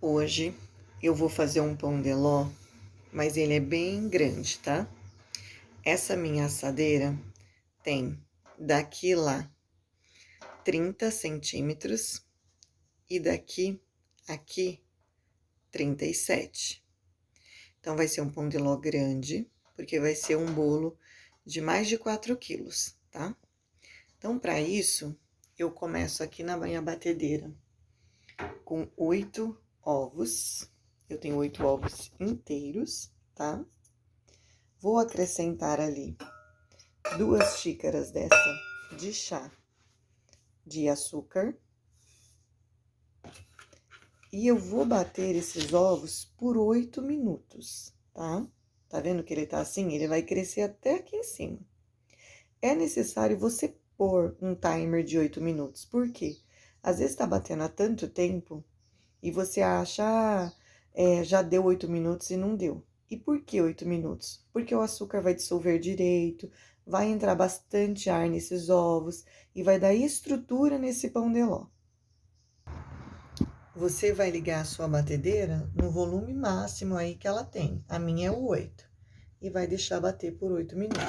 Hoje eu vou fazer um pão de ló, mas ele é bem grande, tá? Essa minha assadeira tem daqui lá 30 centímetros e daqui aqui 37. Então, vai ser um pão de ló grande, porque vai ser um bolo de mais de 4 quilos, tá? Então, para isso, eu começo aqui na minha batedeira com 8 ovos. Eu tenho 8 ovos inteiros, tá? Vou acrescentar ali 2 xícaras dessa de chá de açúcar. E eu vou bater esses ovos por 8 minutos, tá? Tá vendo que ele tá assim? Ele vai crescer até aqui em cima. É necessário você pôr um timer de 8 minutos. Por quê? Às vezes tá batendo há tanto tempo e você acha, já deu 8 minutos e não deu. E por que 8 minutos? Porque o açúcar vai dissolver direito, vai entrar bastante ar nesses ovos e vai dar estrutura nesse pão de ló. Você vai ligar a sua batedeira no volume máximo aí que ela tem. A minha é o 8. E vai deixar bater por 8 minutos.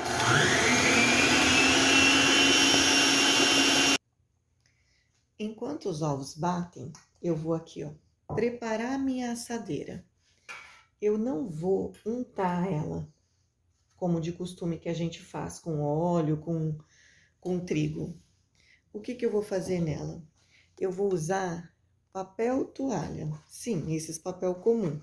Enquanto os ovos batem, eu vou aqui, ó, preparar a minha assadeira. Eu não vou untar ela, como de costume que a gente faz, com óleo, com trigo. O que eu vou fazer nela? Eu vou usar papel toalha. Sim, esses papel comum.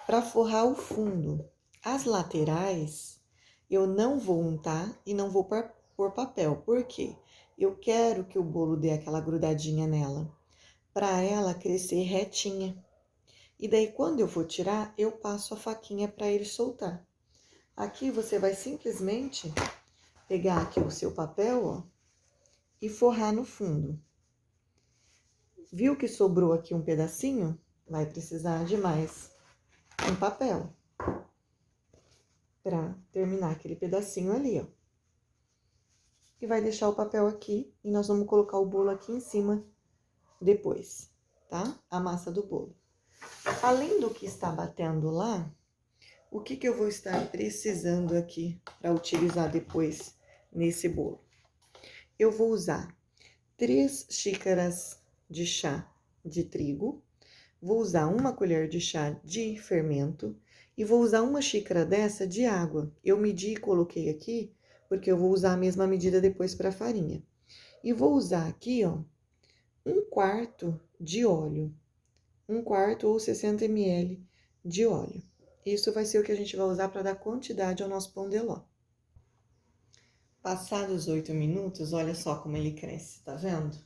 Para forrar o fundo. As laterais, eu não vou untar e não vou pôr papel. Por quê? Eu quero que o bolo dê aquela grudadinha nela, para ela crescer retinha. E daí, quando eu for tirar, eu passo a faquinha para ele soltar. Aqui, você vai simplesmente pegar aqui o seu papel, ó, e forrar no fundo. Viu que sobrou aqui um pedacinho? Vai precisar de mais um papel para terminar aquele pedacinho ali, ó. E vai deixar o papel aqui e nós vamos colocar o bolo aqui em cima depois, tá? A massa do bolo. Além do que está batendo lá, o que eu vou estar precisando aqui para utilizar depois nesse bolo? Eu vou usar 3 xícaras de chá de trigo, vou usar 1 colher de chá de fermento e vou usar 1 xícara dessa de água. Eu medi e coloquei aqui, porque eu vou usar a mesma medida depois para a farinha. E vou usar aqui, ó, 1/4 de óleo. 1/4 ou 60 ml de óleo. Isso vai ser o que a gente vai usar para dar quantidade ao nosso pão de ló. Passados 8 minutos, olha só como ele cresce, tá vendo?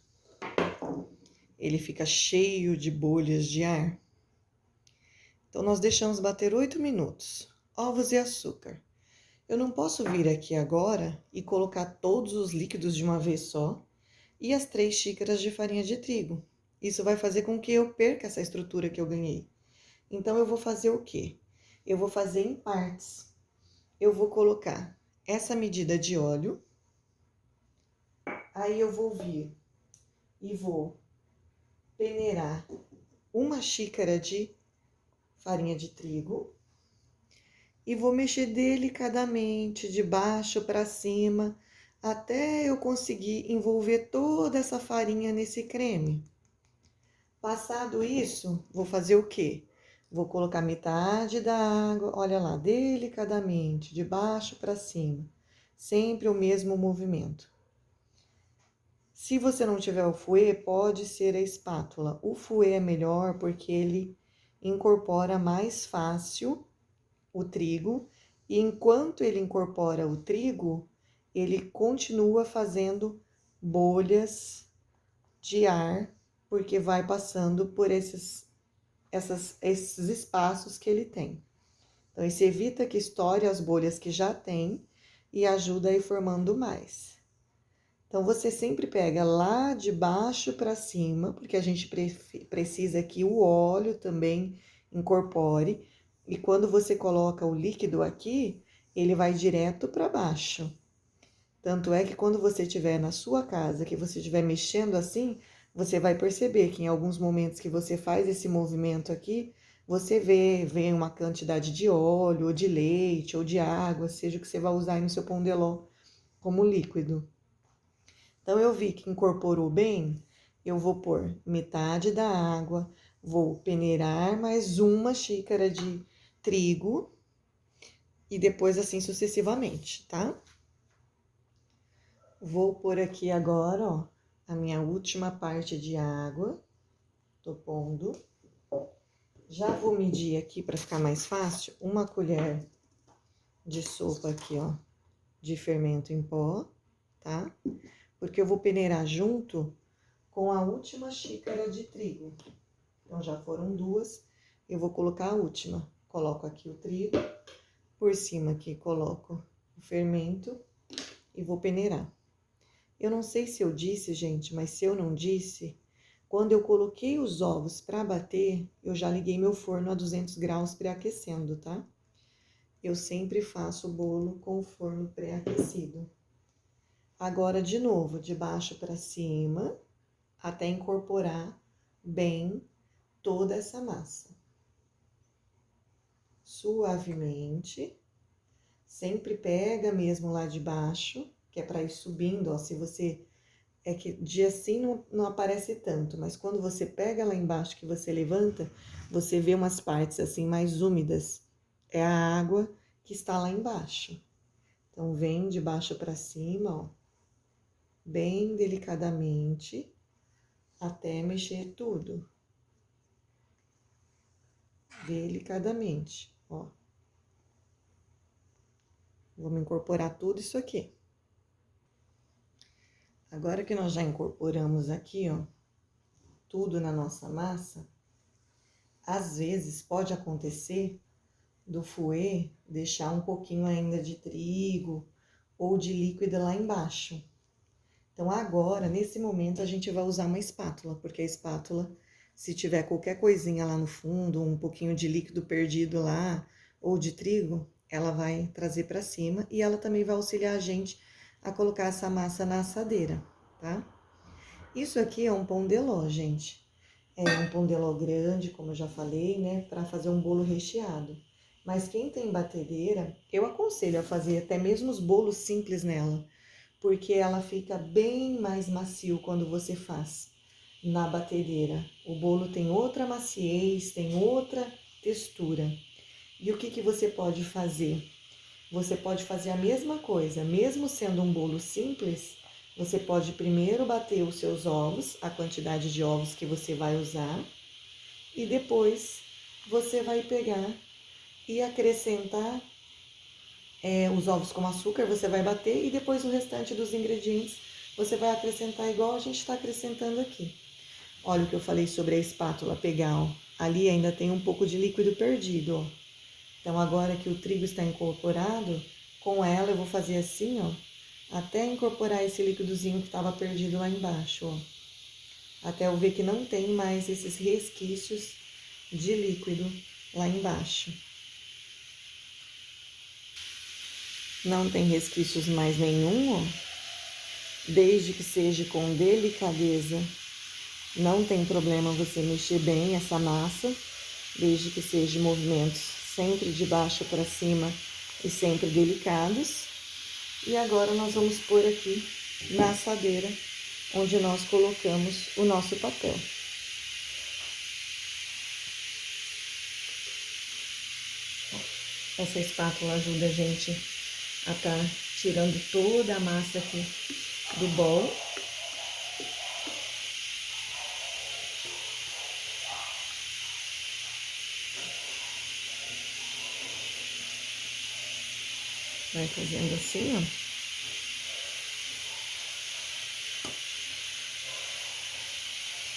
Ele fica cheio de bolhas de ar. Então, nós deixamos bater 8 minutos. Ovos e açúcar. Eu não posso vir aqui agora e colocar todos os líquidos de uma vez só e as 3 xícaras de farinha de trigo. Isso vai fazer com que eu perca essa estrutura que eu ganhei. Então, eu vou fazer o quê? Eu vou fazer em partes. Eu vou colocar essa medida de óleo. Aí, eu vou vir e vou peneirar 1 xícara de farinha de trigo. E vou mexer delicadamente, de baixo para cima, até eu conseguir envolver toda essa farinha nesse creme. Passado isso, vou fazer o quê? Vou colocar metade da água, olha lá, delicadamente, de baixo para cima. Sempre o mesmo movimento. Se você não tiver o fouet, pode ser a espátula. O fouet é melhor porque ele incorpora mais fácil o trigo, e enquanto ele incorpora o trigo, ele continua fazendo bolhas de ar, porque vai passando por esses espaços que ele tem. Então, isso evita que estoure as bolhas que já tem e ajuda a ir formando mais. Então, você sempre pega lá de baixo para cima, porque a gente precisa que o óleo também incorpore. E quando você coloca o líquido aqui, ele vai direto para baixo. Tanto é que quando você estiver na sua casa, que você estiver mexendo assim, você vai perceber que em alguns momentos que você faz esse movimento aqui, você vê uma quantidade de óleo, ou de leite, ou de água, seja o que você vai usar aí no seu pão de ló como líquido. Então, eu vi que incorporou bem, eu vou pôr metade da água, vou peneirar mais uma xícara de trigo e depois assim sucessivamente, tá? Vou pôr aqui agora, ó, a minha última parte de água. Tô pondo. Já vou medir aqui para ficar mais fácil, uma colher de sopa aqui, ó, de fermento em pó, tá? Porque eu vou peneirar junto com a última xícara de trigo. Então, já foram 2, eu vou colocar a última. Coloco aqui o trigo, por cima aqui coloco o fermento e vou peneirar. Eu não sei se eu disse, gente, mas se eu não disse, quando eu coloquei os ovos para bater, eu já liguei meu forno a 200 graus pré-aquecendo, tá? Eu sempre faço o bolo com o forno pré-aquecido. Agora, de novo, de baixo para cima, até incorporar bem toda essa massa. Suavemente, sempre pega mesmo lá de baixo, que é para ir subindo, ó, se você... É que de assim não aparece tanto, mas quando você pega lá embaixo, que você levanta, você vê umas partes assim mais úmidas. É a água que está lá embaixo. Então, vem de baixo para cima, ó, bem delicadamente, até mexer tudo. Delicadamente, ó. Vamos incorporar tudo isso aqui. Agora que nós já incorporamos aqui, ó, tudo na nossa massa, às vezes pode acontecer do fouet deixar um pouquinho ainda de trigo ou de líquido lá embaixo. Então, agora, nesse momento, a gente vai usar uma espátula, porque a espátula, se tiver qualquer coisinha lá no fundo, um pouquinho de líquido perdido lá, ou de trigo, ela vai trazer para cima e ela também vai auxiliar a gente a colocar essa massa na assadeira, tá? Isso aqui é um pão de ló, gente. É um pão de ló grande, como eu já falei, né, para fazer um bolo recheado. Mas quem tem batedeira, eu aconselho a fazer até mesmo os bolos simples nela, porque ela fica bem mais macio quando você faz na batedeira. O bolo tem outra maciez, tem outra textura. E o que você pode fazer? Você pode fazer a mesma coisa, mesmo sendo um bolo simples, você pode primeiro bater os seus ovos, a quantidade de ovos que você vai usar, e depois você vai pegar e acrescentar os ovos com açúcar, você vai bater, e depois o restante dos ingredientes você vai acrescentar igual a gente está acrescentando aqui. Olha o que eu falei sobre a espátula pegar, ó. Ali ainda tem um pouco de líquido perdido, ó. Então, agora que o trigo está incorporado, com ela eu vou fazer assim, ó, até incorporar esse líquidozinho que estava perdido lá embaixo, ó. Até eu ver que não tem mais esses resquícios de líquido lá embaixo. Não tem resquícios mais nenhum, ó. Desde que seja com delicadeza, não tem problema você mexer bem essa massa, desde que seja movimentos sempre de baixo para cima e sempre delicados. E agora nós vamos pôr aqui na assadeira, onde nós colocamos o nosso papel. Essa espátula ajuda a gente a estar tirando toda a massa aqui do bolo. Vai fazendo assim, ó.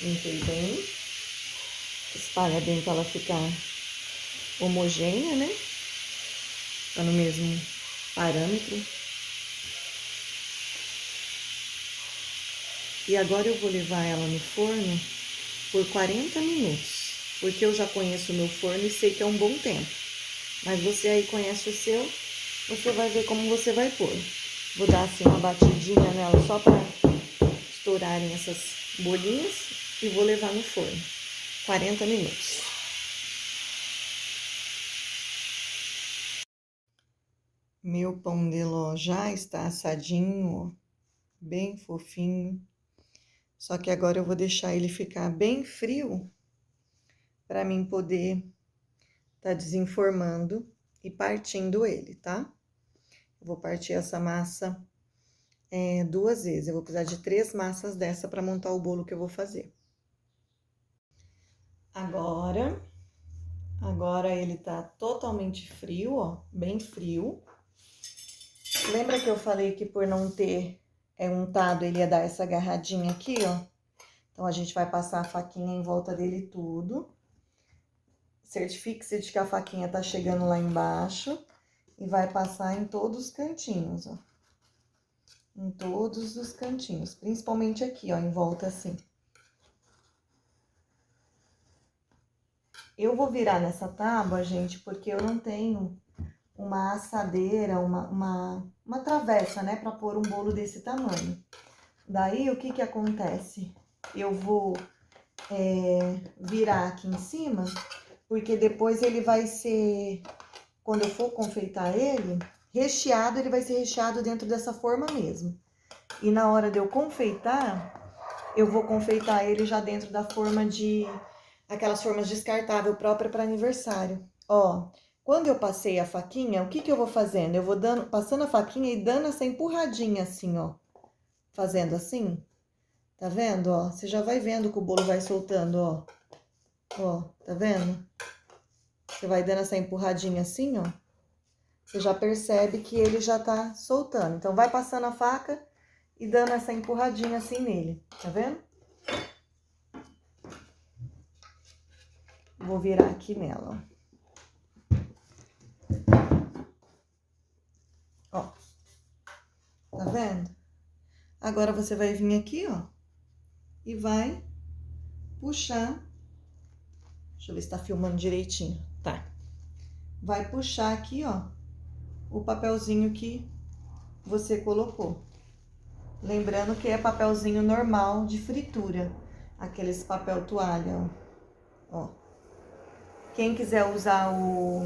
Limpei bem. Espalha bem para ela ficar homogênea, né? Tá no mesmo parâmetro. E agora eu vou levar ela no forno por 40 minutos. Porque eu já conheço o meu forno e sei que é um bom tempo. Mas você aí conhece o seu, você vai ver como você vai pôr. Vou dar assim uma batidinha nela só para estourarem essas bolinhas e vou levar no forno. 40 minutos. Meu pão de ló já está assadinho, ó, bem fofinho. Só que agora eu vou deixar ele ficar bem frio para mim poder tá desenformando e partindo ele, tá? Eu vou partir essa massa 2 vezes. Eu vou precisar de 3 massas dessa para montar o bolo que eu vou fazer. Agora ele tá totalmente frio, ó, bem frio. Lembra que eu falei que por não ter untado, ele ia dar essa agarradinha aqui, ó? Então, a gente vai passar a faquinha em volta dele tudo. Certifique-se de que a faquinha tá chegando lá embaixo. E vai passar em todos os cantinhos, ó. Em todos os cantinhos, principalmente aqui, ó, em volta assim. Eu vou virar nessa tábua, gente, porque eu não tenho uma assadeira, uma travessa, né, pra pôr um bolo desse tamanho. Daí, o que que acontece? Eu vou virar aqui em cima, porque depois ele vai ser, quando eu for confeitar ele, recheado, ele vai ser recheado dentro dessa forma mesmo. E na hora de eu confeitar, eu vou confeitar ele já dentro da forma aquelas formas descartável própria para aniversário. Ó, quando eu passei a faquinha, o que que eu vou fazendo? Eu vou passando a faquinha e dando essa empurradinha assim, ó. Fazendo assim. Tá vendo, ó? Você já vai vendo que o bolo vai soltando, ó. Ó, tá vendo? Você vai dando essa empurradinha assim, ó. Você já percebe que ele já tá soltando. Então, vai passando a faca e dando essa empurradinha assim nele. Tá vendo? Vou virar aqui nela, ó. Ó. Tá vendo? Agora, você vai vir aqui, ó. E vai puxar. Deixa eu ver se tá filmando direitinho. Tá. Vai puxar aqui, ó, o papelzinho que você colocou. Lembrando que é papelzinho normal de fritura. Aqueles papel toalha, ó. Quem quiser usar o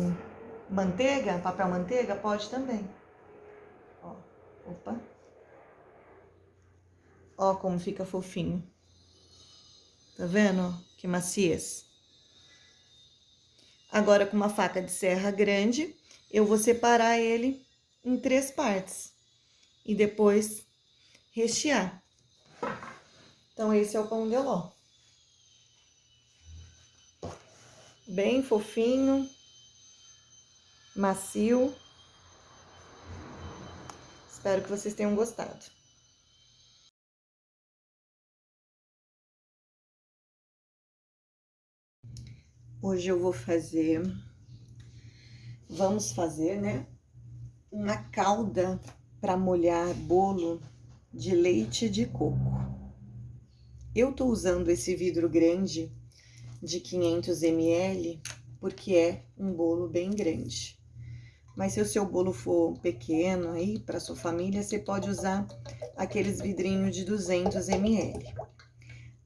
manteiga, papel manteiga, pode também. Ó, opa. Ó como fica fofinho. Tá vendo, ó? Que maciez. Agora, com uma faca de serra grande, eu vou separar ele em 3 partes. E depois rechear. Então, esse é o pão de ló. Bem fofinho, macio. Espero que vocês tenham gostado. Hoje eu vou vamos fazer, né, uma calda para molhar bolo de leite de coco. Eu tô usando esse vidro grande de 500 ml porque é um bolo bem grande. Mas se o seu bolo for pequeno aí, para sua família, você pode usar aqueles vidrinhos de 200 ml.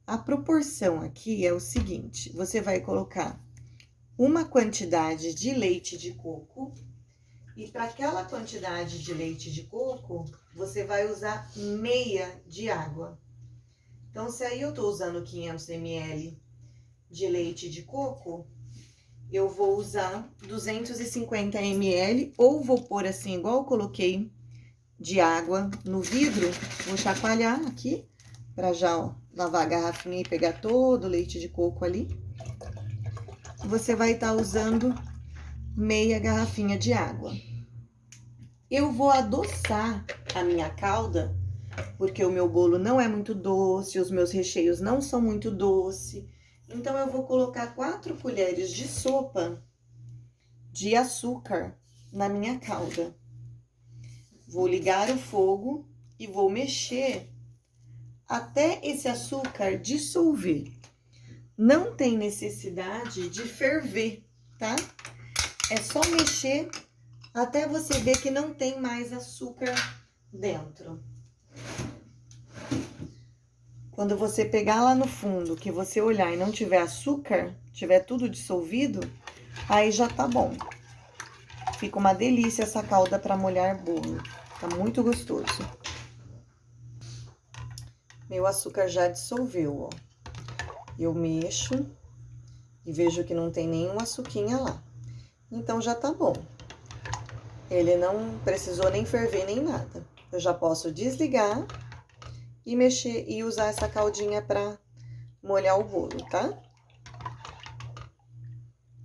A proporção aqui é o seguinte, você vai colocar uma quantidade de leite de coco e para aquela quantidade de leite de coco, você vai usar meia de água. Então, se aí eu tô usando 500 ml de leite de coco, eu vou usar 250 ml ou vou pôr assim, igual eu coloquei de água no vidro, vou chacoalhar aqui para já, ó, lavar a garrafinha e pegar todo o leite de coco ali. Você vai estar usando meia garrafinha de água. Eu vou adoçar a minha calda, porque o meu bolo não é muito doce, os meus recheios não são muito doce. Então, eu vou colocar 4 colheres de sopa de açúcar na minha calda. Vou ligar o fogo e vou mexer até esse açúcar dissolver. Não tem necessidade de ferver, tá? É só mexer até você ver que não tem mais açúcar dentro. Quando você pegar lá no fundo, que você olhar e não tiver açúcar, tiver tudo dissolvido, aí já tá bom. Fica uma delícia essa calda para molhar bolo. Tá muito gostoso. Meu açúcar já dissolveu, ó. Eu mexo e vejo que não tem nenhum açuquinha lá. Então já tá bom. Ele não precisou nem ferver nem nada. Eu já posso desligar e mexer e usar essa caldinha para molhar o bolo, tá?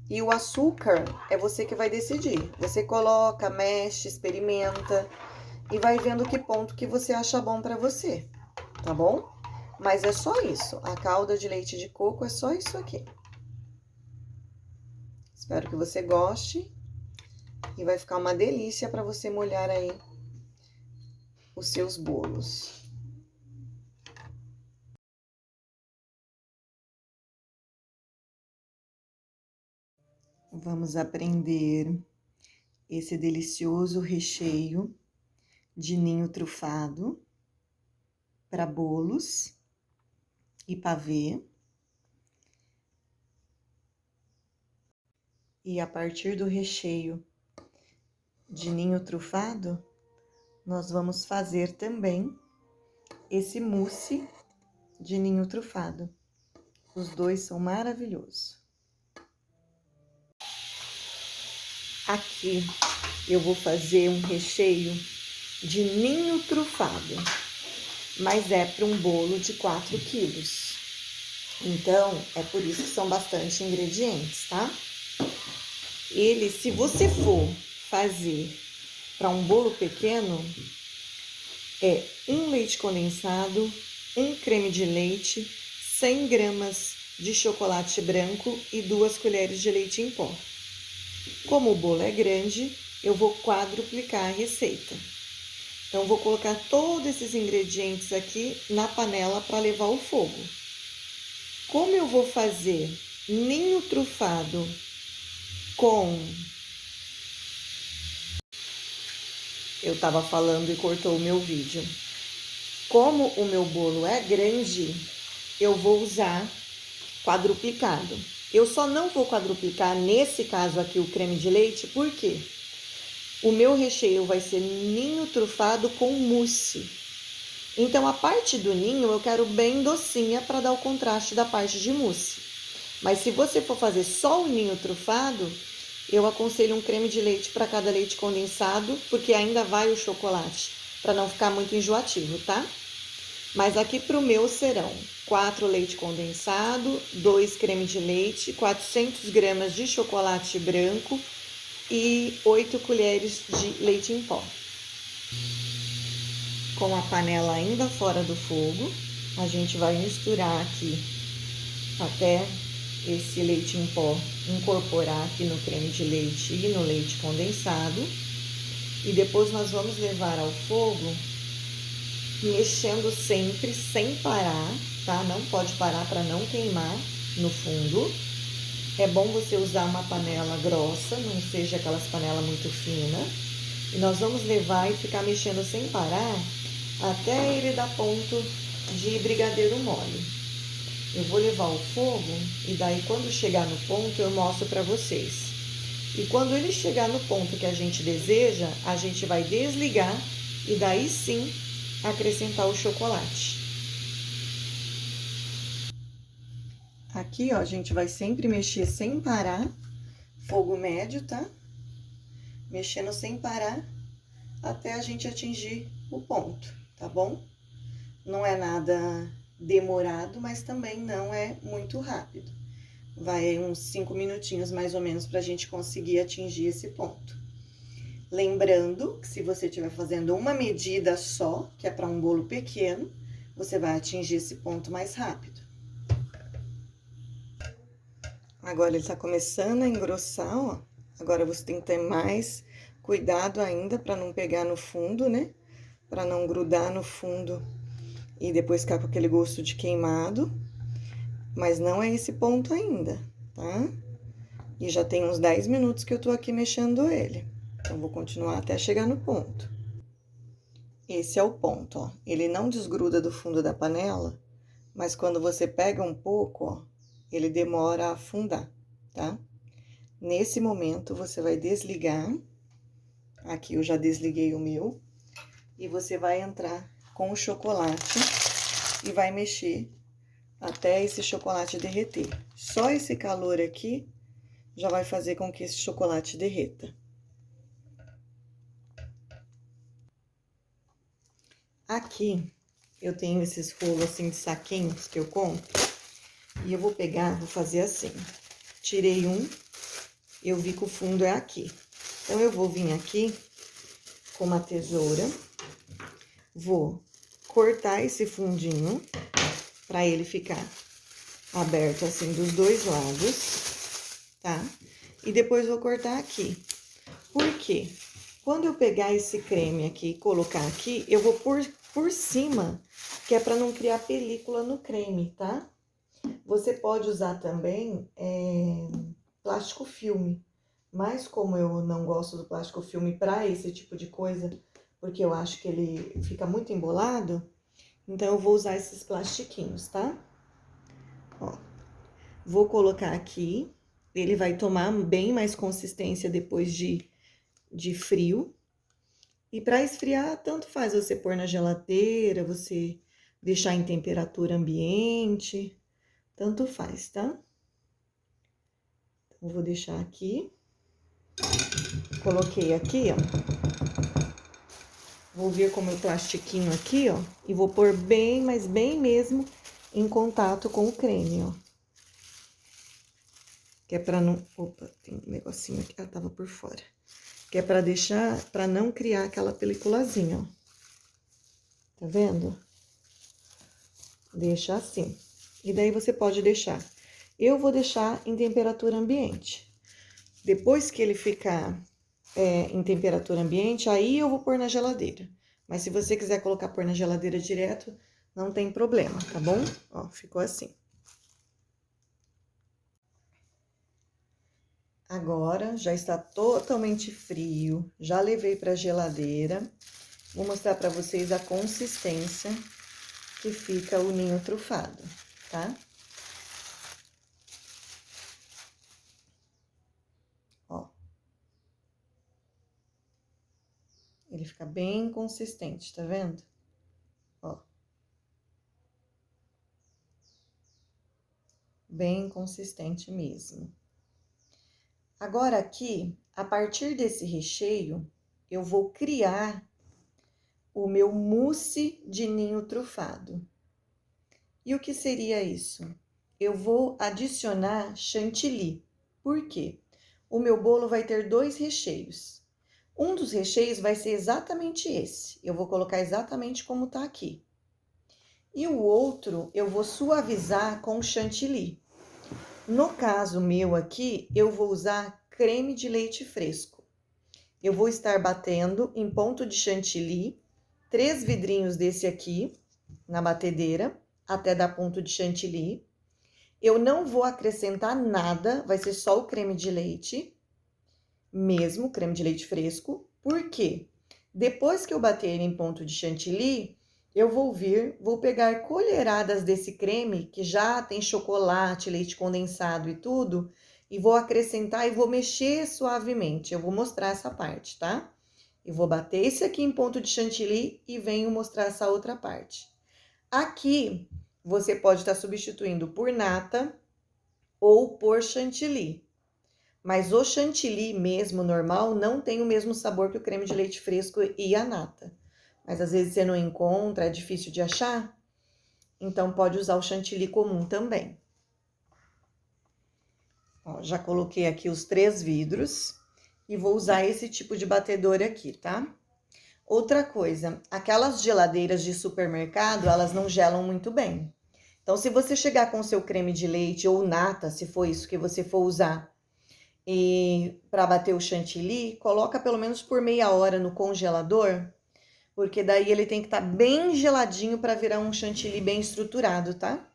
E o açúcar é você que vai decidir. Você coloca, mexe, experimenta e vai vendo que ponto que você acha bom para você, tá bom? Mas é só isso. A calda de leite de coco é só isso aqui. Espero que você goste e vai ficar uma delícia para você molhar aí os seus bolos. Vamos aprender esse delicioso recheio de ninho trufado para bolos e pavê. E a partir do recheio de ninho trufado, nós vamos fazer também esse mousse de ninho trufado. Os dois são maravilhosos. Aqui eu vou fazer um recheio de ninho trufado, mas é para um bolo de 4 quilos. Então, é por isso que são bastante ingredientes, tá? Ele, se você for fazer para um bolo pequeno, é 1 leite condensado, 1 creme de leite, 100 gramas de chocolate branco e 2 colheres de leite em pó. Como o bolo é grande, eu vou quadruplicar a receita. Então, vou colocar todos esses ingredientes aqui na panela para levar ao fogo. Como eu vou fazer ninho trufado com... Eu estava falando e cortou o meu vídeo. Como o meu bolo é grande, eu vou usar quadruplicado. Eu só não vou quadruplicar, nesse caso aqui, o creme de leite, porque o meu recheio vai ser ninho trufado com mousse. Então, a parte do ninho eu quero bem docinha para dar o contraste da parte de mousse. Mas se você for fazer só o ninho trufado, eu aconselho um creme de leite para cada leite condensado, porque ainda vai o chocolate, para não ficar muito enjoativo, tá? Mas aqui pro meu serão 4 leite condensado, 2 creme de leite, 400 gramas de chocolate branco e 8 colheres de leite em pó. Com a panela ainda fora do fogo, a gente vai misturar aqui até esse leite em pó incorporar aqui no creme de leite e no leite condensado. E depois nós vamos levar ao fogo, mexendo sempre, sem parar, tá? Não pode parar para não queimar no fundo. É bom você usar uma panela grossa, não seja aquelas panelas muito finas. E nós vamos levar e ficar mexendo sem parar até ele dar ponto de brigadeiro mole. Eu vou levar ao fogo e daí quando chegar no ponto eu mostro para vocês. E quando ele chegar no ponto que a gente deseja, a gente vai desligar e daí sim acrescentar o chocolate. Aqui, ó, a gente vai sempre mexer sem parar, fogo médio, tá? Mexendo sem parar até a gente atingir o ponto, tá bom? Não é nada demorado, mas também não é muito rápido. Vai uns 5 minutinhos mais ou menos pra gente conseguir atingir esse ponto. Lembrando que se você estiver fazendo uma medida só, que é para um bolo pequeno, você vai atingir esse ponto mais rápido. Agora ele tá começando a engrossar, ó. Agora você tem que ter mais cuidado ainda para não pegar no fundo, né? Para não grudar no fundo e depois ficar com aquele gosto de queimado. Mas não é esse ponto ainda, tá? E já tem uns 10 minutos que eu tô aqui mexendo ele. Então, vou continuar até chegar no ponto. Esse é o ponto, ó. Ele não desgruda do fundo da panela, mas quando você pega um pouco, ó, ele demora a afundar, tá? Nesse momento, você vai desligar. Aqui eu já desliguei o meu. E você vai entrar com o chocolate e vai mexer até esse chocolate derreter. Só esse calor aqui já vai fazer com que esse chocolate derreta. Aqui eu tenho esses rolos assim de saquinhos que eu compro. E eu vou pegar, vou fazer assim. Tirei um, eu vi que o fundo é aqui. Então, eu vou vir aqui com uma tesoura, vou cortar esse fundinho para ele ficar aberto assim dos dois lados, tá? E depois vou cortar aqui. Por quê? Quando eu pegar esse creme aqui e colocar aqui, eu vou por cima, que é para não criar película no creme, tá? Você pode usar também plástico filme, mas como eu não gosto do plástico filme para esse tipo de coisa, porque eu acho que ele fica muito embolado, então eu vou usar esses plastiquinhos, tá? Ó, vou colocar aqui, ele vai tomar bem mais consistência depois de frio. E para esfriar, tanto faz você pôr na geladeira, você deixar em temperatura ambiente, tanto faz, tá? Então, vou deixar aqui. Coloquei aqui, ó. Vou vir com o meu plastiquinho aqui, ó. E vou pôr bem, mas bem mesmo, em contato com o creme, ó. Que é pra não... Opa, tem um negocinho aqui. Ah, tava por fora. Que é pra deixar, pra não criar aquela peliculazinha, ó. Tá vendo? Deixa assim. E daí você pode deixar. Eu vou deixar em temperatura ambiente. Depois que ele ficar em temperatura ambiente, aí eu vou pôr na geladeira. Mas se você quiser pôr na geladeira direto, não tem problema, tá bom? Ó, ficou assim. Agora, já está totalmente frio, já levei pra geladeira. Vou mostrar pra vocês a consistência que fica o ninho trufado, tá? Ó. Ele fica bem consistente, tá vendo? Ó. Bem consistente mesmo. Agora aqui, a partir desse recheio, eu vou criar o meu mousse de ninho trufado. E o que seria isso? Eu vou adicionar chantilly. Por quê? O meu bolo vai ter 2 recheios. Um dos recheios vai ser exatamente esse. Eu vou colocar exatamente como tá aqui. E o outro eu vou suavizar com chantilly. No caso meu aqui, eu vou usar creme de leite fresco. Eu vou estar batendo em ponto de chantilly 3 vidrinhos desse aqui na batedeira, até dar ponto de chantilly. Eu não vou acrescentar nada, vai ser só o creme de leite, mesmo creme de leite fresco. Por quê? Depois que eu bater ele em ponto de chantilly, eu vou pegar colheradas desse creme, que já tem chocolate, leite condensado e tudo, e vou acrescentar e vou mexer suavemente. Eu vou mostrar essa parte, tá? Eu vou bater esse aqui em ponto de chantilly e venho mostrar essa outra parte. Aqui, você pode estar substituindo por nata ou por chantilly. Mas o chantilly mesmo, normal, não tem o mesmo sabor que o creme de leite fresco e a nata. Mas às vezes você não encontra, é difícil de achar, então pode usar o chantilly comum também. Ó, já coloquei aqui os 3 vidros e vou usar esse tipo de batedor aqui, tá? Outra coisa, aquelas geladeiras de supermercado, elas não gelam muito bem. Então, se você chegar com o seu creme de leite ou nata, se for isso que você for usar, e para bater o chantilly, coloca pelo menos por meia hora no congelador, porque daí ele tem que estar bem geladinho para virar um chantilly bem estruturado, tá?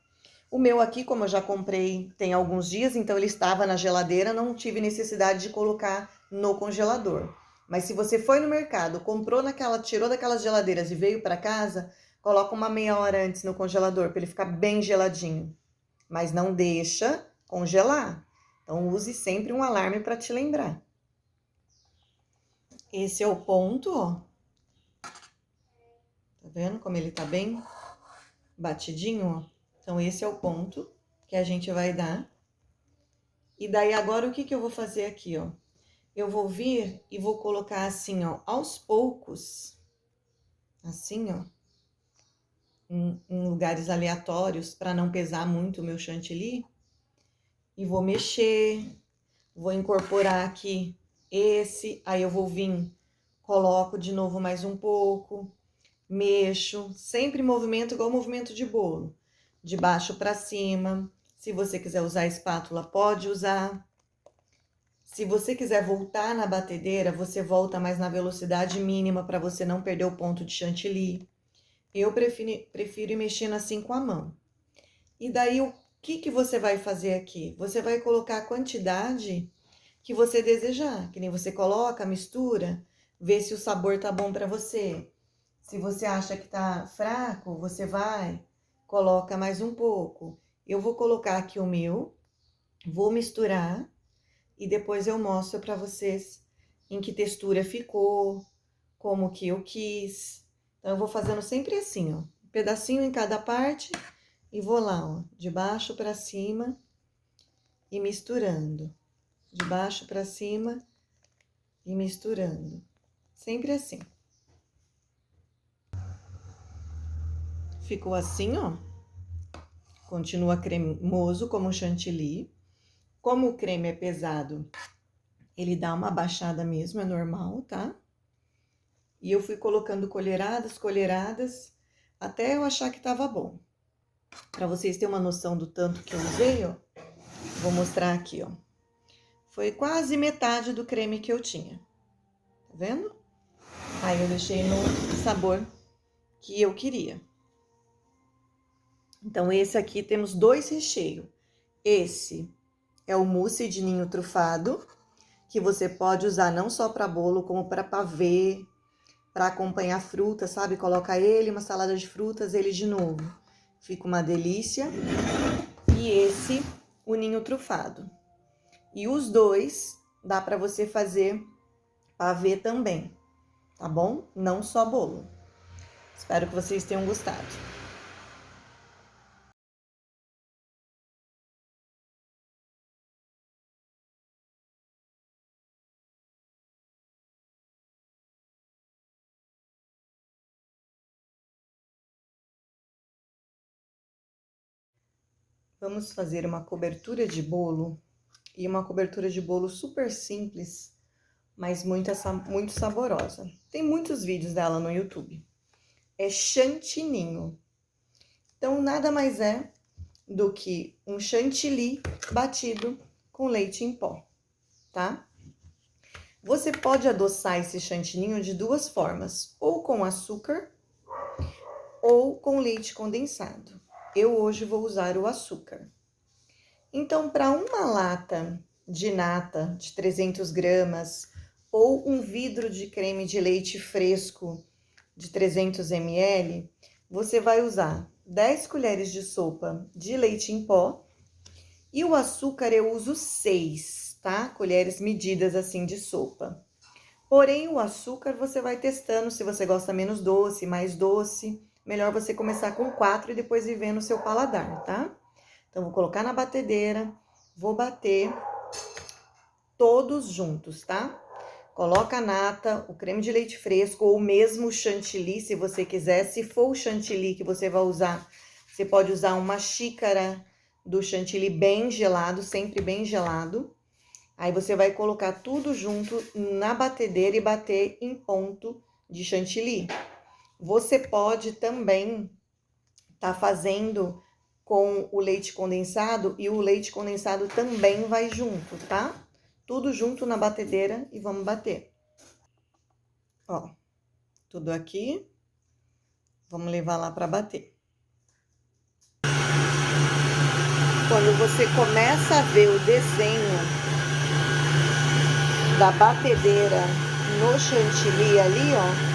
O meu aqui, como eu já comprei tem alguns dias, então ele estava na geladeira, não tive necessidade de colocar no congelador. Mas se você foi no mercado, comprou tirou daquelas geladeiras e veio para casa, coloca uma meia hora antes no congelador para ele ficar bem geladinho. Mas não deixa congelar. Então, use sempre um alarme para te lembrar. Esse é o ponto, ó. Tá vendo como ele tá bem batidinho, ó? Então, esse é o ponto que a gente vai dar. E daí, agora, o que que eu vou fazer aqui, ó? Eu vou vir e vou colocar assim, ó, aos poucos, assim, ó, em lugares aleatórios, para não pesar muito o meu chantilly. E vou mexer, vou incorporar aqui esse, aí eu vou vir, coloco de novo mais um pouco, mexo, sempre movimento igual movimento de bolo, de baixo para cima. Se você quiser usar a espátula, pode usar. Se você quiser voltar na batedeira, você volta mais na velocidade mínima para você não perder o ponto de chantilly. Eu prefiro ir mexendo assim com a mão. E daí, o que você vai fazer aqui? Você vai colocar a quantidade que você desejar. Que nem você coloca, mistura, vê se o sabor tá bom para você. Se você acha que tá fraco, você vai, coloca mais um pouco. Eu vou colocar aqui o meu, vou misturar e depois eu mostro para vocês em que textura ficou, como que eu quis. Então, eu vou fazendo sempre assim, ó, um pedacinho em cada parte e vou lá, ó, de baixo para cima e misturando. De baixo para cima e misturando. Sempre assim. Ficou assim, ó. Continua cremoso como o chantilly. Como o creme é pesado, ele dá uma baixada mesmo, é normal, tá? E eu fui colocando colheradas, até eu achar que tava bom. Pra vocês terem uma noção do tanto que eu usei, ó, vou mostrar aqui, ó. Foi quase metade do creme que eu tinha. Tá vendo? Aí eu deixei no sabor que eu queria. Então, esse aqui temos 2 recheios. Esse é o mousse de ninho trufado, que você pode usar não só para bolo, como para pavê, para acompanhar fruta, sabe? Coloca ele, uma salada de frutas, ele de novo. Fica uma delícia. E esse, o ninho trufado. E os dois dá para você fazer pavê também, tá bom? Não só bolo. Espero que vocês tenham gostado. Vamos fazer uma cobertura de bolo, e uma cobertura de bolo super simples, mas muito saborosa. Tem muitos vídeos dela no YouTube. É chantininho. Então, nada mais é do que um chantilly batido com leite em pó, tá? Você pode adoçar esse chantininho de 2 formas, ou com açúcar ou com leite condensado. Eu hoje vou usar o açúcar. Então, para uma lata de nata de 300 gramas ou um vidro de creme de leite fresco de 300 ml, você vai usar 10 colheres de sopa de leite em pó e o açúcar eu uso 6, tá? Colheres medidas assim de sopa. Porém, o açúcar você vai testando se você gosta menos doce, mais doce. Melhor você começar com 4 e depois ir vendo o seu paladar, tá? Então, vou colocar na batedeira, vou bater todos juntos, tá? Coloca a nata, o creme de leite fresco ou mesmo o chantilly, se você quiser. Se for o chantilly que você vai usar, você pode usar uma xícara do chantilly bem gelado, sempre bem gelado. Aí você vai colocar tudo junto na batedeira e bater em ponto de chantilly. Você pode também tá fazendo com o leite condensado e o leite condensado também vai junto, tá? Tudo junto na batedeira e vamos bater. Ó, tudo aqui. Vamos levar lá para bater. Quando você começa a ver o desenho da batedeira no chantilly ali, ó,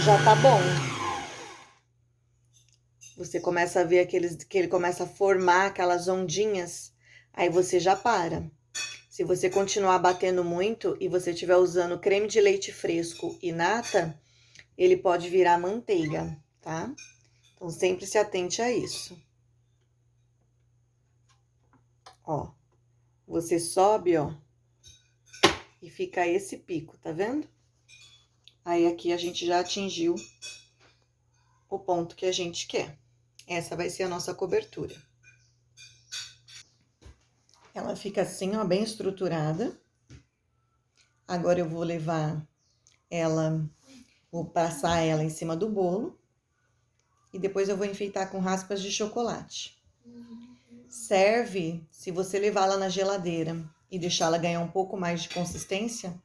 já tá bom. Você começa a ver que ele começa a formar aquelas ondinhas, aí você já para. Se você continuar batendo muito e você estiver usando creme de leite fresco e nata, ele pode virar manteiga, tá? Então sempre se atente a isso. Ó, você sobe, ó, e fica esse pico, tá vendo? Aí aqui a gente já atingiu o ponto que a gente quer. Essa vai ser a nossa cobertura. Ela fica assim, ó, bem estruturada. Agora eu vou levar ela, vou passar ela em cima do bolo. E depois eu vou enfeitar com raspas de chocolate. Serve, se você levá-la na geladeira e deixá-la ganhar um pouco mais de consistência,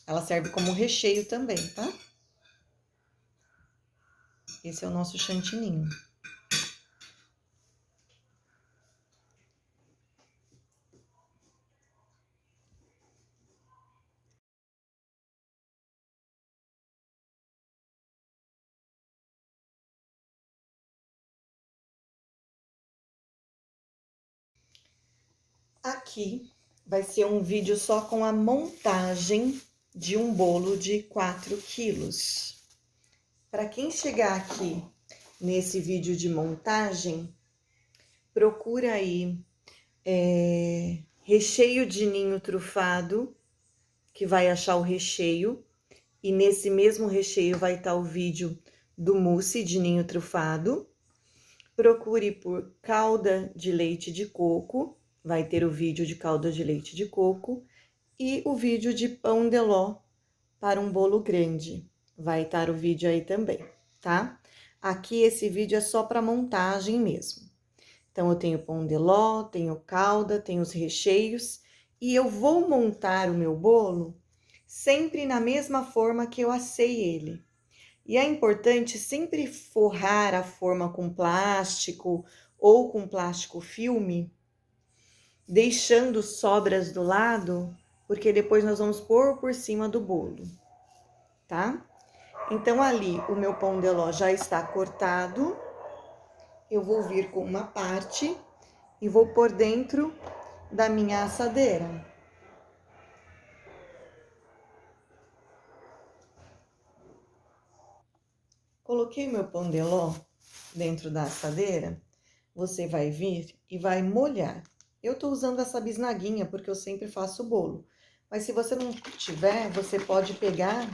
ela serve como recheio também, tá? Esse é o nosso chantininho. Aqui vai ser um vídeo só com a montagem de um bolo de 4 quilos. Para quem chegar aqui nesse vídeo de montagem, procura aí recheio de ninho trufado, que vai achar o recheio. E nesse mesmo recheio vai estar o vídeo do mousse de ninho trufado. Procure por calda de leite de coco, vai ter o vídeo de calda de leite de coco. E o vídeo de pão de ló para um bolo grande, vai estar o vídeo aí também, tá? Aqui esse vídeo é só para montagem mesmo. Então, eu tenho pão de ló, tenho calda, tenho os recheios. E eu vou montar o meu bolo sempre na mesma forma que eu assei ele. E é importante sempre forrar a forma com plástico ou com plástico filme, deixando sobras do lado, porque depois nós vamos pôr por cima do bolo, tá? Então, ali o meu pão de ló já está cortado. Eu vou vir com uma parte e vou pôr dentro da minha assadeira. Coloquei meu pão de ló dentro da assadeira, você vai vir e vai molhar. Eu tô usando essa bisnaguinha porque eu sempre faço bolo, mas se você não tiver, você pode pegar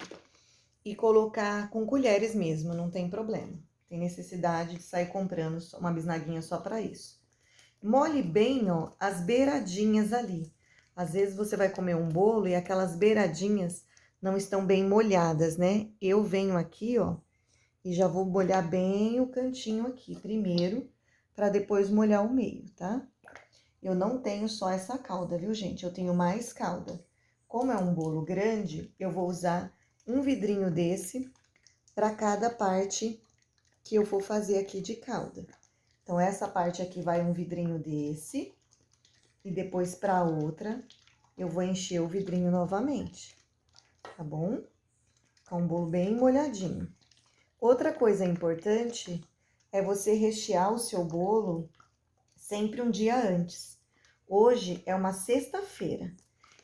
e colocar com colheres mesmo, não tem problema. Tem necessidade de sair comprando uma bisnaguinha só para isso. Molhe bem, ó, as beiradinhas ali. Às vezes você vai comer um bolo e aquelas beiradinhas não estão bem molhadas, né? Eu venho aqui, ó, e já vou molhar bem o cantinho aqui primeiro, para depois molhar o meio, tá? Eu não tenho só essa calda, viu, gente? Eu tenho mais calda. Como é um bolo grande, eu vou usar um vidrinho desse para cada parte que eu for fazer aqui de calda. Então, essa parte aqui vai um vidrinho desse, e depois para outra eu vou encher o vidrinho novamente, tá bom? Fica um bolo bem molhadinho. Outra coisa importante é você rechear o seu bolo sempre um dia antes. Hoje é uma sexta-feira,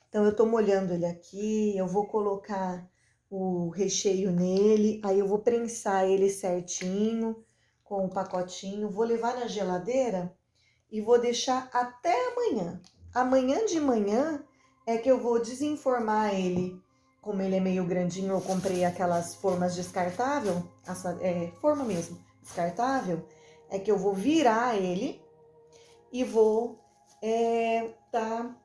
então eu tô molhando ele aqui, eu vou colocar o recheio nele, aí eu vou prensar ele certinho com o pacotinho, vou levar na geladeira e vou deixar até amanhã. Amanhã de manhã é que eu vou desenformar ele. Como ele é meio grandinho, eu comprei aquelas formas descartável, forma mesmo, descartável, é que eu vou virar ele e vou tá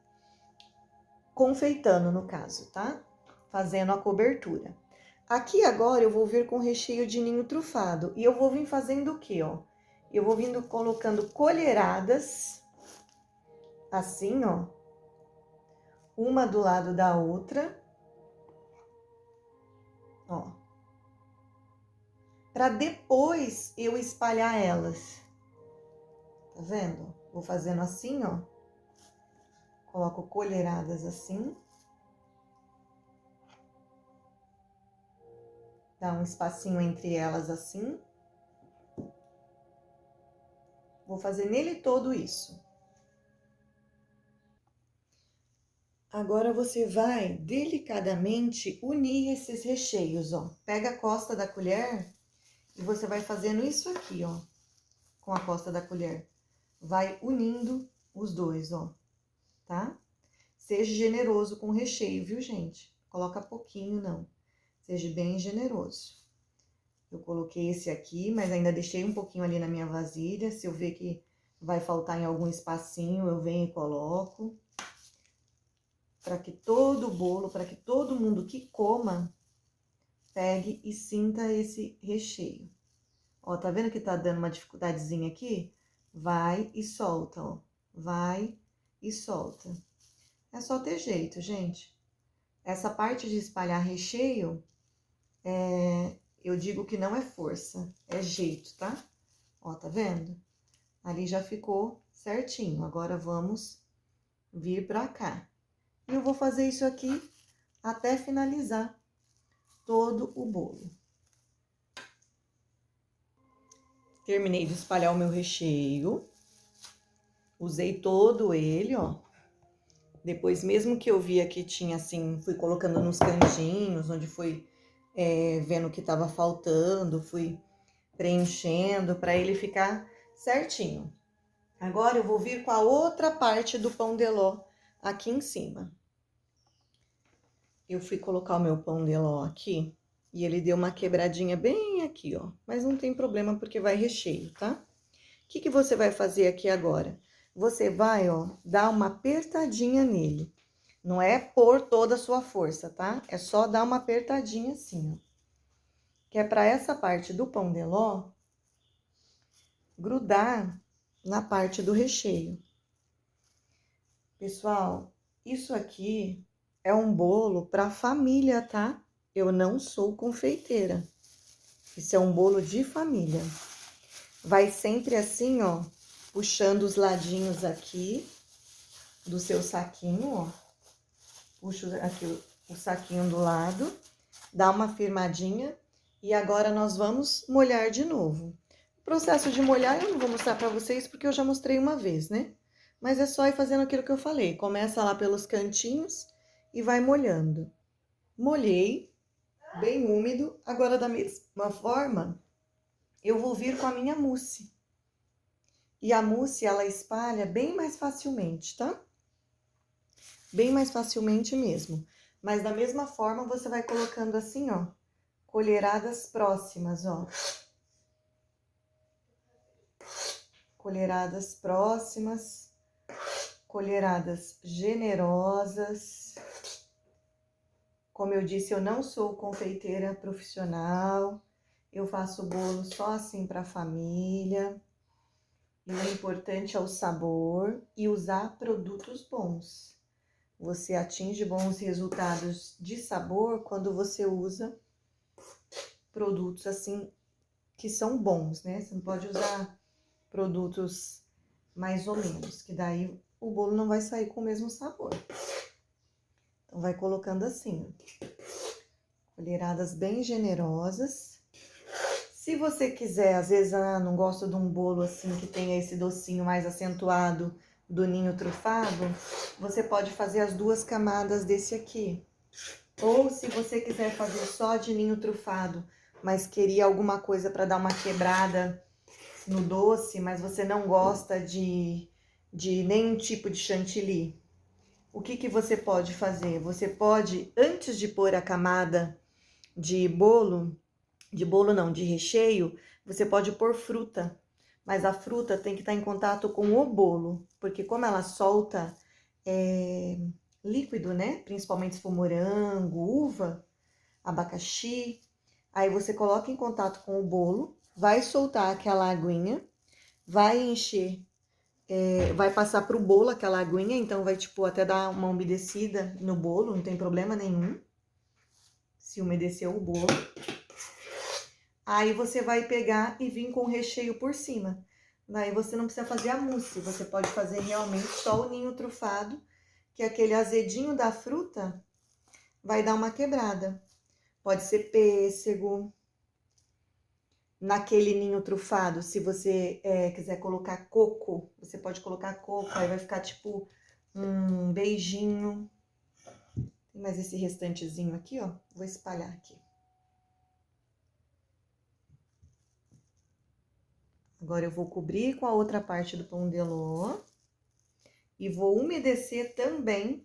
confeitando no caso, tá? Fazendo a cobertura. Aqui agora eu vou vir com recheio de ninho trufado e eu vou vir fazendo o quê, ó? Eu vou vindo colocando colheradas, assim, ó, uma do lado da outra, ó, para depois eu espalhar elas. Tá vendo? Vou fazendo assim, ó. Coloco colheradas assim. Dá um espacinho entre elas assim. Vou fazer nele todo isso. Agora você vai delicadamente unir esses recheios, ó. Pega a costa da colher e você vai fazendo isso aqui, ó, com a costa da colher. Vai unindo os dois, ó, tá? Seja generoso com o recheio, viu, gente? Coloca pouquinho, não. Seja bem generoso. Eu coloquei esse aqui, mas ainda deixei um pouquinho ali na minha vasilha. Se eu ver que vai faltar em algum espacinho, eu venho e coloco. Para que todo o bolo, para que todo mundo que coma, pegue e sinta esse recheio. Ó, tá vendo que tá dando uma dificuldadezinha aqui? Vai e solta, ó. Vai e solta. É só ter jeito, gente. Essa parte de espalhar recheio, eu digo que não é força, é jeito, tá? Ó, tá vendo? Ali já ficou certinho. Agora vamos vir pra cá. E eu vou fazer isso aqui até finalizar todo o bolo. Terminei de espalhar o meu recheio. Usei todo ele, ó. Depois, mesmo que eu via que tinha assim, fui colocando nos cantinhos, onde fui vendo o que tava faltando, fui preenchendo para ele ficar certinho. Agora eu vou vir com a outra parte do pão de ló aqui em cima. Eu fui colocar o meu pão de ló aqui e ele deu uma quebradinha bem aqui, ó. Mas não tem problema porque vai recheio, tá? O que que você vai fazer aqui agora? Você vai, ó, dar uma apertadinha nele. Não é pôr toda a sua força, tá? É só dar uma apertadinha assim, ó. Que é para essa parte do pão de ló grudar na parte do recheio. Pessoal, isso aqui é um bolo para família, tá? Eu não sou confeiteira. Isso é um bolo de família. Vai sempre assim, ó, puxando os ladinhos aqui do seu saquinho, ó. Puxa aqui o saquinho do lado, dá uma firmadinha e agora nós vamos molhar de novo. O processo de molhar eu não vou mostrar para vocês porque eu já mostrei uma vez, né? Mas é só ir fazendo aquilo que eu falei. Começa lá pelos cantinhos e vai molhando. Molhei, bem úmido. Agora, da mesma forma, eu vou vir com a minha mousse. E a mousse, ela espalha bem mais facilmente, tá? Bem mais facilmente mesmo. Mas da mesma forma, você vai colocando assim, ó, colheradas próximas, ó. Colheradas próximas, colheradas generosas. Como eu disse, eu não sou confeiteira profissional, eu faço bolo só assim para a família. E o importante é o sabor e usar produtos bons. Você atinge bons resultados de sabor quando você usa produtos assim que são bons, né? Você não pode usar produtos mais ou menos, que daí o bolo não vai sair com o mesmo sabor. Então, vai colocando assim, ó. Colheradas bem generosas. Se você quiser, às vezes, não gosta de um bolo assim que tenha esse docinho mais acentuado do ninho trufado, você pode fazer as duas camadas desse aqui. Ou se você quiser fazer só de ninho trufado, mas queria alguma coisa para dar uma quebrada no doce, mas você não gosta de nenhum tipo de chantilly, o que que você pode fazer? Você pode, antes de pôr a camada de bolo não, de recheio, você pode pôr fruta, mas a fruta tem que estar em contato com o bolo, porque como ela solta líquido, né? Principalmente se for morango, uva, abacaxi, aí você coloca em contato com o bolo, vai soltar aquela aguinha, vai encher, vai passar pro bolo aquela aguinha, então vai, tipo, até dar uma umedecida no bolo, não tem problema nenhum, se umedecer o bolo. Aí você vai pegar e vir com o recheio por cima. Daí você não precisa fazer a mousse, você pode fazer realmente só o ninho trufado, que aquele azedinho da fruta vai dar uma quebrada. Pode ser pêssego, naquele ninho trufado, se você quiser colocar coco, você pode colocar coco, aí vai ficar tipo um beijinho. Tem mais esse restantezinho aqui, ó, vou espalhar aqui. Agora eu vou cobrir com a outra parte do pão de ló e vou umedecer também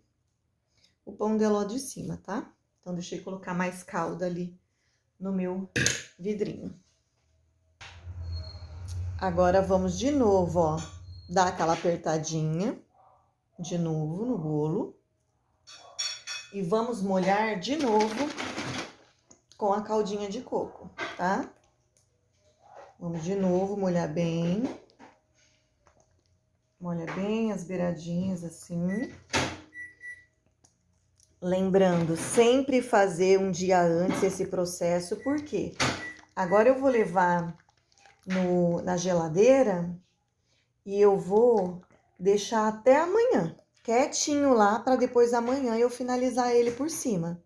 o pão de ló de cima, tá? Então, deixei colocar mais calda ali no meu vidrinho. Agora, vamos de novo, ó, dar aquela apertadinha de novo no bolo. E vamos molhar de novo com a caldinha de coco, tá? Vamos de novo molhar bem. Molha bem as beiradinhas assim. Lembrando, sempre fazer um dia antes esse processo, porque agora eu vou levar na geladeira e eu vou deixar até amanhã, quietinho lá, para depois amanhã eu finalizar ele por cima.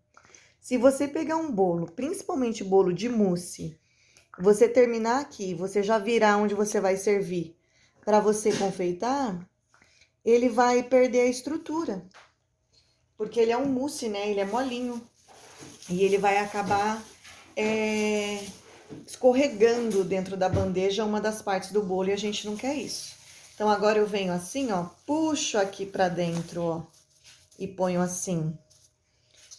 Se você pegar um bolo, principalmente bolo de mousse, você terminar aqui, você já virar onde você vai servir para você confeitar, ele vai perder a estrutura. Porque ele é um mousse, né? Ele é molinho. E ele vai acabar escorregando dentro da bandeja uma das partes do bolo e a gente não quer isso. Então, agora eu venho assim, ó, puxo aqui pra dentro, ó, e ponho assim.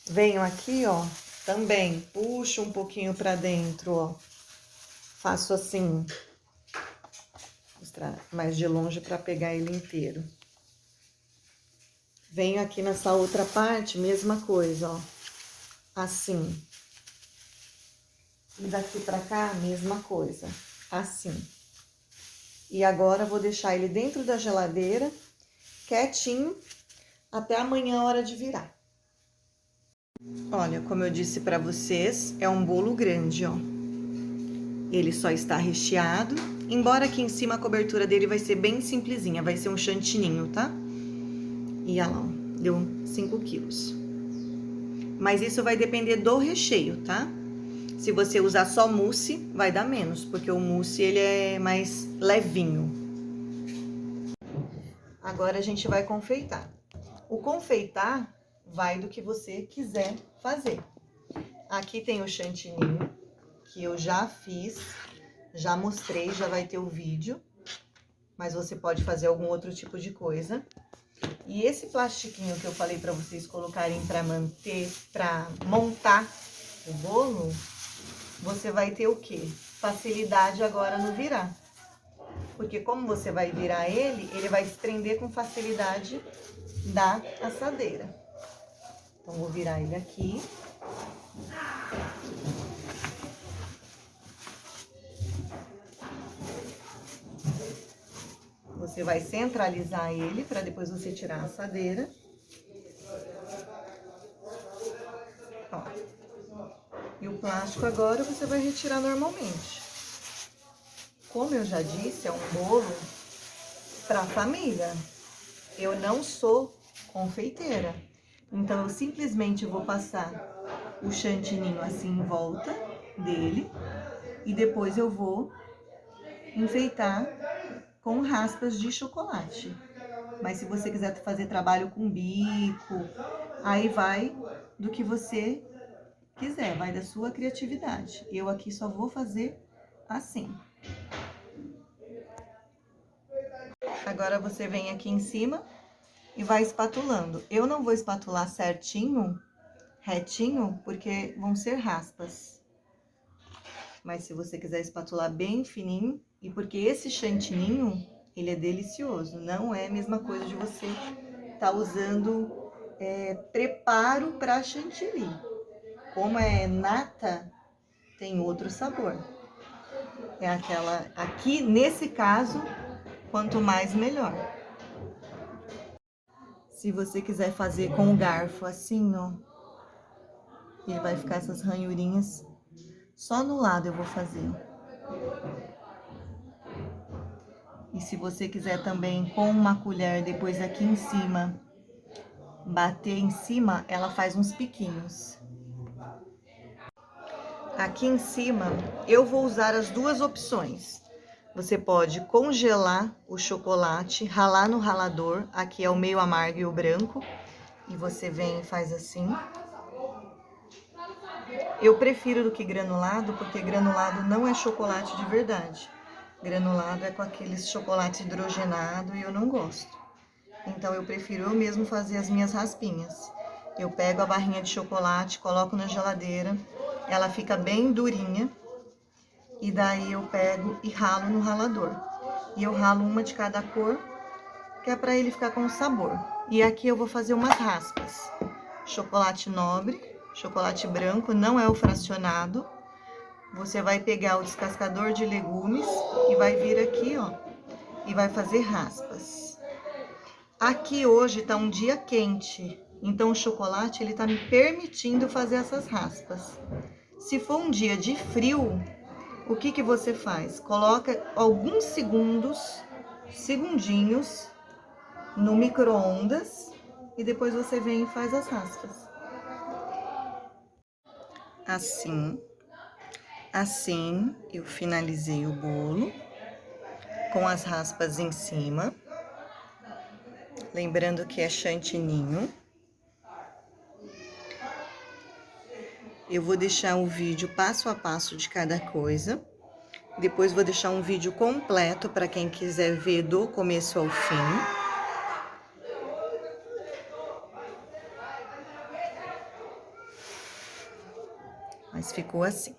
Venho aqui, ó, também puxo um pouquinho pra dentro, ó. Faço assim. Vou mostrar mais de longe pra pegar ele inteiro. Venho aqui nessa outra parte, mesma coisa, ó. Assim. E daqui pra cá, mesma coisa. Assim. E agora, vou deixar ele dentro da geladeira, quietinho, até amanhã, hora de virar. Olha, como eu disse pra vocês, é um bolo grande, ó. Ele só está recheado, embora aqui em cima a cobertura dele vai ser bem simplesinha, vai ser um chantininho, tá? E olha lá, ó, deu 5 quilos. Mas isso vai depender do recheio, tá? Se você usar só mousse, vai dar menos, porque o mousse ele é mais levinho. Agora a gente vai confeitar. O confeitar vai do que você quiser fazer. Aqui tem o chantininho, que eu já fiz, já mostrei, já vai ter o vídeo. Mas você pode fazer algum outro tipo de coisa. E esse plastiquinho que eu falei para vocês colocarem para montar o bolo, você vai ter o quê? Facilidade agora no virar. Porque como você vai virar ele vai desprender com facilidade da assadeira. Então, vou virar ele aqui. Você vai centralizar ele para depois você tirar a assadeira. Ó. E o plástico agora você vai retirar normalmente. Como eu já disse, é um bolo para família. Eu não sou confeiteira. Então, eu simplesmente vou passar o chantininho assim em volta dele. E depois eu vou enfeitar com raspas de chocolate. Mas se você quiser fazer trabalho com bico, aí vai do que você quiser, vai da sua criatividade. Eu aqui só vou fazer assim. Agora você vem aqui em cima e vai espatulando. Eu não vou espatular certinho, retinho, porque vão ser raspas. Mas se você quiser espatular bem fininho, e porque esse chantininho, ele é delicioso, não é a mesma coisa de você tá usando preparo para chantilly. Como é nata, tem outro sabor. É aquela, aqui nesse caso, quanto mais melhor. Se você quiser fazer com o garfo assim, ó, ele vai ficar essas ranhurinhas. Só no lado eu vou fazer. E se você quiser também com uma colher, depois aqui em cima, bater em cima, ela faz uns piquinhos. Aqui em cima, eu vou usar as duas opções. Você pode congelar o chocolate, ralar no ralador. Aqui é o meio amargo e o branco. E você vem e faz assim. Eu prefiro do que granulado, porque granulado não é chocolate de verdade. Granulado é com aqueles chocolate hidrogenado e eu não gosto. Então, eu prefiro eu mesmo fazer as minhas raspinhas. Eu pego a barrinha de chocolate, coloco na geladeira, ela fica bem durinha. E daí eu pego e ralo no ralador. E eu ralo uma de cada cor, que é para ele ficar com sabor. E aqui eu vou fazer umas raspas. Chocolate nobre, chocolate branco, não é o fracionado. Você vai pegar o descascador de legumes e vai vir aqui, ó, e vai fazer raspas. Aqui hoje tá um dia quente, então o chocolate ele tá me permitindo fazer essas raspas. Se for um dia de frio, o que que você faz? Coloca alguns segundinhos no micro-ondas e depois você vem e faz as raspas. Assim eu finalizei o bolo com as raspas em cima. Lembrando que é chantininho. Eu vou deixar o vídeo passo a passo de cada coisa. Depois vou deixar um vídeo completo para quem quiser ver do começo ao fim. Mas ficou assim.